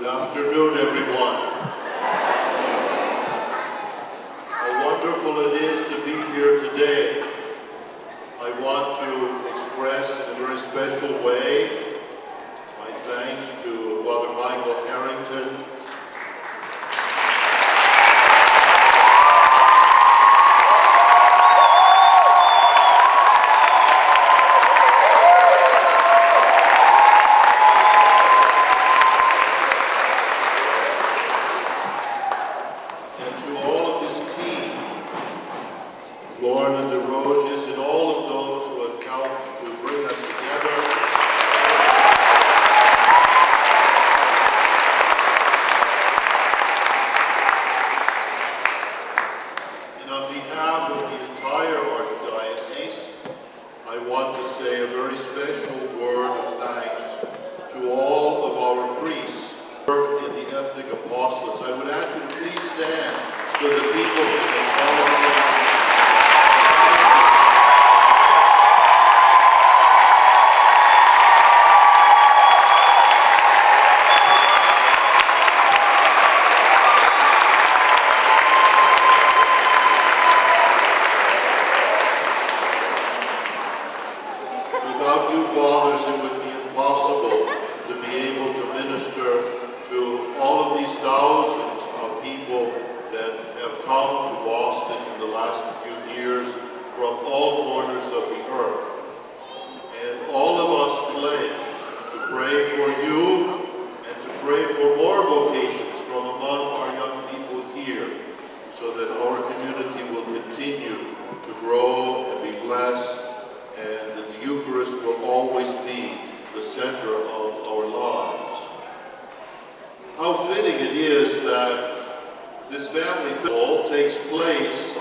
Good afternoon, everyone. How wonderful it is to be here today. I want to express in a very special way my thanks to Father Michael Harrington, Apostolates. I would ask you to please stand so that people can follow me. Without you, fathers, it would be impossible to be able to minister to all of these thousands of people that have come to Boston in the last few years from all corners of the earth. And all of us pledge to pray for you and to pray for more vocations from among our young people here so that our community will continue to grow and be blessed and that the Eucharist will always be the center of our lives. How fitting it is that this family festival takes place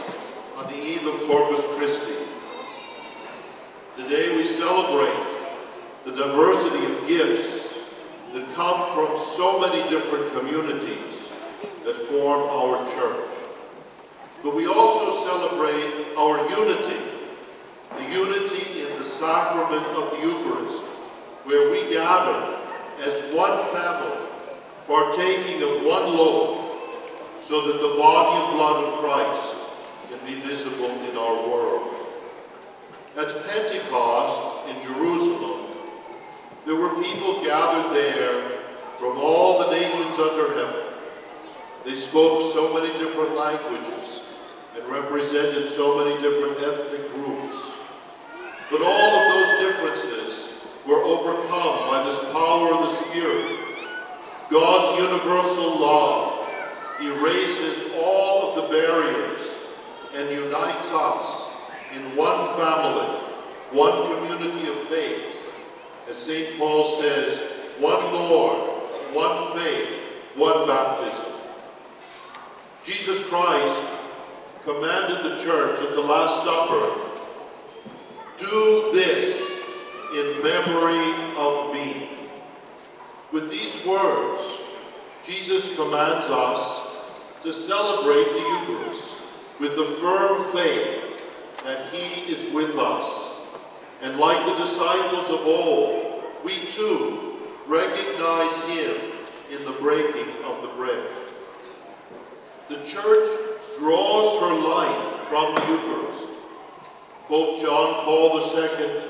on the eve of Corpus Christi. Today we celebrate the diversity of gifts that come from so many different communities that form our church. But we also celebrate our unity, the unity in the sacrament of the Eucharist, where we gather as one family, partaking of one loaf, so that the body and blood of Christ can be visible in our world. At Pentecost in Jerusalem, there were people gathered there from all the nations under heaven. They spoke so many different languages and represented so many different ethnic groups. But all of those differences were overcome by this power of the Spirit. God's universal love erases all of the barriers and unites us in one family, one community of faith. As St. Paul says, one Lord, one faith, one baptism. Jesus Christ commanded the church at the Last Supper, do this in memory of me. With these words, Jesus commands us to celebrate the Eucharist with the firm faith that He is with us. And like the disciples of old, we too recognize Him in the breaking of the bread. The Church draws her life from the Eucharist. Pope John Paul II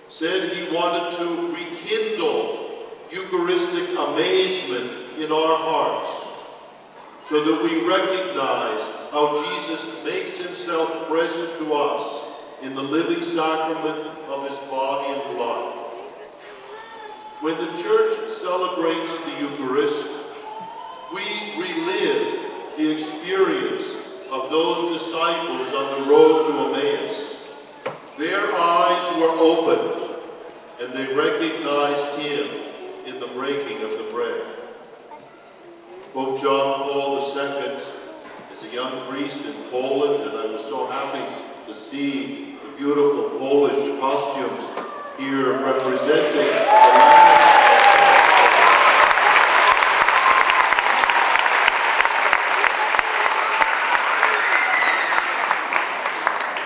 said he wanted to rekindle Eucharistic amazement in our hearts, so that we recognize how Jesus makes Himself present to us in the living sacrament of His body and blood. When the Church celebrates the Eucharist, we relive the experience of those disciples on the road to Emmaus. Their eyes were opened, and they recognized Him in the breaking of the bread. Pope John Paul II is a young priest in Poland, and I was so happy to see the beautiful Polish costumes here representing the land.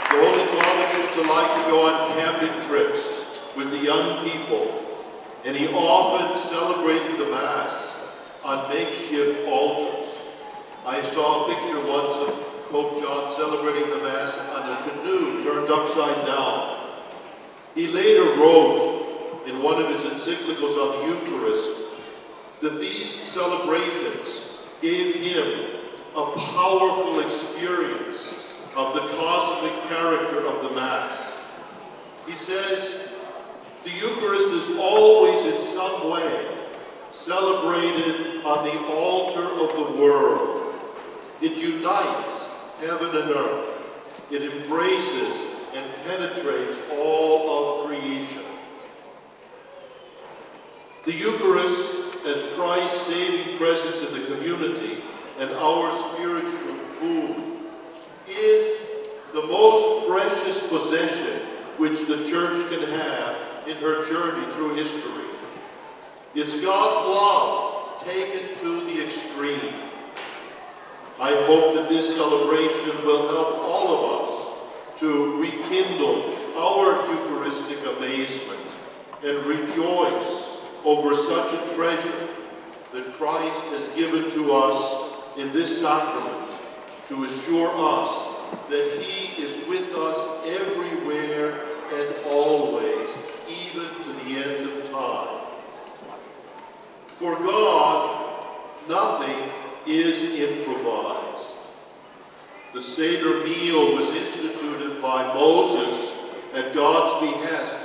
The Holy Father used to like to go on camping trips with the young people, and he often celebrated the Mass on makeshift altars. I saw a picture once of Pope John celebrating the Mass on a canoe turned upside down. He later wrote in one of his encyclicals on the Eucharist that these celebrations gave him a powerful experience of the cosmic character of the Mass. He says, the Eucharist is always in some way celebrated on the altar of the world. It unites heaven and earth. It embraces and penetrates all of creation. The Eucharist, as Christ's saving presence in the community and our spiritual food, is the most precious possession which the Church can have in her journey through history. It's God's love taken to the extreme. I hope that this celebration will help all of us to rekindle our Eucharistic amazement and rejoice over such a treasure that Christ has given to us in this sacrament to assure us that He is with us everywhere and always, even to the end of time. For God, nothing is improvised. The Seder meal was instituted by Moses at God's behest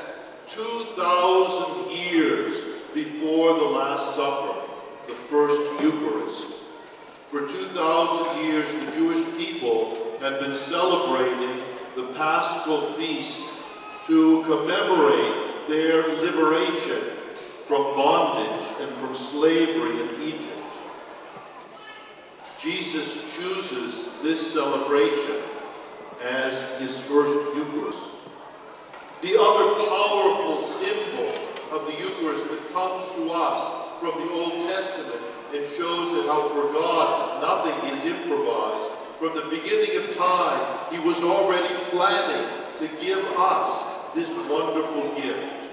2,000 years before the Last Supper, the first Eucharist. For 2,000 years, the Jewish people had been celebrating the Paschal feast to commemorate their liberation from bondage and from slavery in Egypt. Jesus chooses this celebration as his first Eucharist. The other powerful symbol of the Eucharist that comes to us from the Old Testament and shows that how for God nothing is improvised. From the beginning of time, He was already planning to give us this wonderful gift.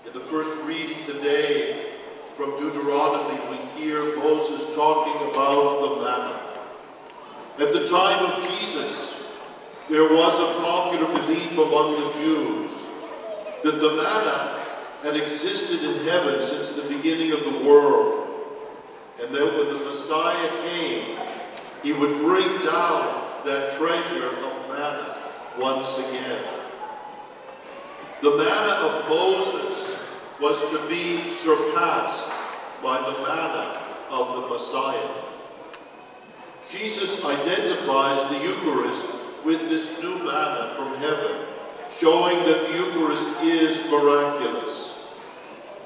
In the first reading today from Deuteronomy, we hear Moses talking about the manna. At the time of Jesus, there was a popular belief among the Jews that the manna had existed in heaven since the beginning of the world, and that when the Messiah came, He would bring down that treasure of manna once again. The manna of Moses was to be surpassed by the manna of the Messiah. Jesus identifies the Eucharist with this new manna from heaven, showing that the Eucharist is miraculous.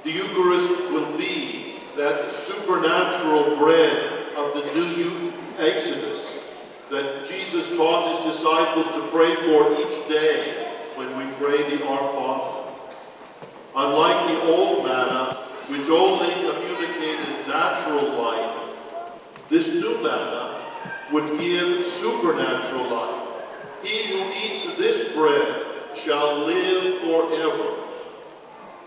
The Eucharist will be that supernatural bread of the new Exodus that Jesus taught His disciples to pray for each day when we pray the Our Father. Unlike the old manna, which only communicated natural life, this new manna would give supernatural life. He who eats this bread shall live forever.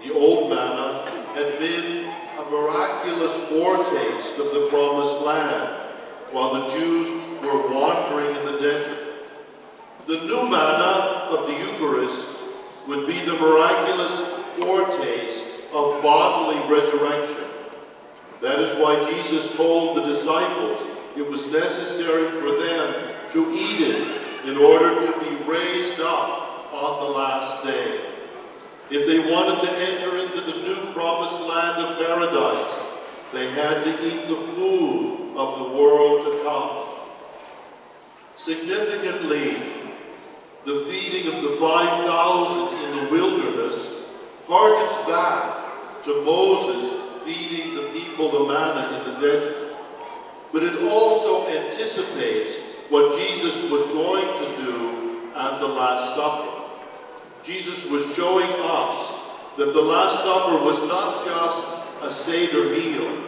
The old manna had been a miraculous foretaste of the promised land while the Jews were wandering in the desert. The new manna of the Eucharist would be the miraculous foretaste of bodily resurrection. That is why Jesus told the disciples it was necessary for them to eat it in order to be raised up on the last day. If they wanted to enter into the new promised land of paradise, they had to eat the food of the world to come. Significantly, the feeding of the 5,000 in the wilderness harkens back to Moses feeding the people the manna in the desert. But it also anticipates what Jesus was going to do at the Last Supper. Jesus was showing us that the Last Supper was not just a Seder meal.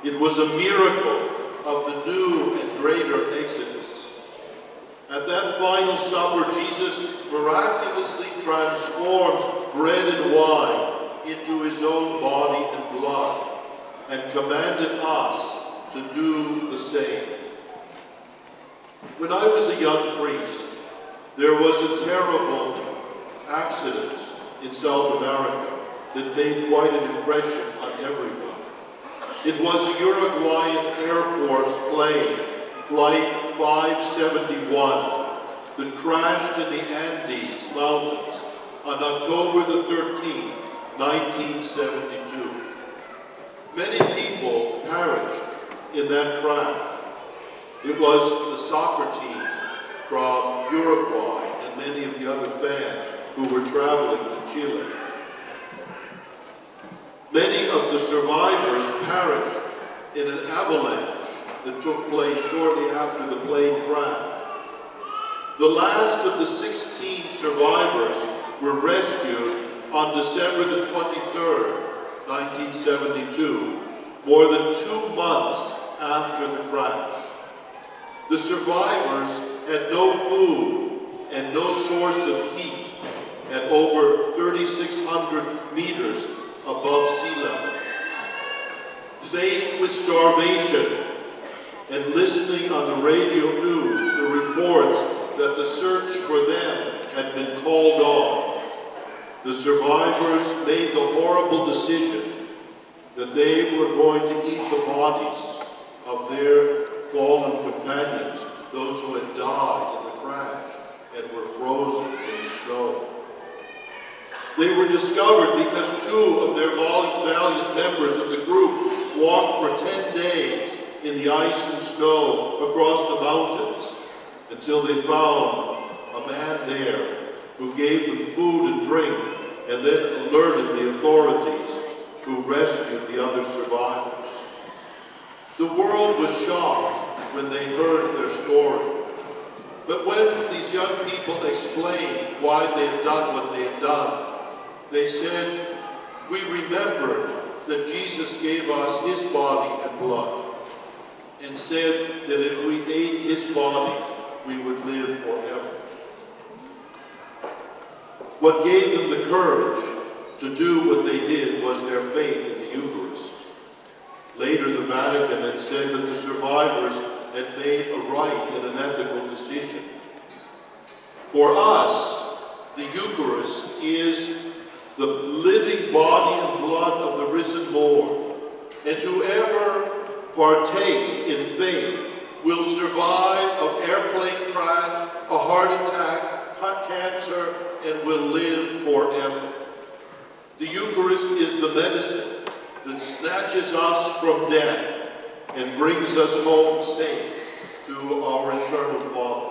It was a miracle of the new and greater Exodus. At that final supper, Jesus miraculously transforms bread and wine into His own body and blood. and commanded us to do the same. When I was a young priest, there was a terrible accident in South America that made quite an impression on everyone. It was a Uruguayan Air Force plane, Flight 571, that crashed in the Andes Mountains on October the 13th, 1972. Many people perished in that crash. It was the soccer team from Uruguay and many of the other fans who were traveling to Chile. Many of the survivors perished in an avalanche that took place shortly after the plane crashed. The last of the 16 survivors were rescued on December the 23rd, 1972, more than 2 months after the crash. The survivors had no food and no source of heat at over 3,600 meters above sea level. Faced with starvation and listening on the radio news the reports that the search for them had been called off, the survivors made the horrible decision that they were going to eat the bodies of their fallen companions, those who had died in the crash and were frozen in the snow. They were discovered because 2 of their valiant members of the group walked for 10 days in the ice and snow across the mountains until they found a man there who gave them food and drink and then alerted the authorities, who rescued the other survivors. The world was shocked when they heard their story. But when these young people explained why they had done what they had done, they said, "We remembered that Jesus gave us his body and blood, and said that if we ate his body, we would live forever." What gave them the courage to do what they did was their faith in the Eucharist. Later, the Vatican had said that the survivors had made a right and an ethical decision. For us, the Eucharist is the living body and blood of the risen Lord, and whoever partakes in faith will survive an airplane crash, a heart attack, cancer, and will live forever. The Eucharist is the medicine that snatches us from death and brings us home safe to our eternal Father.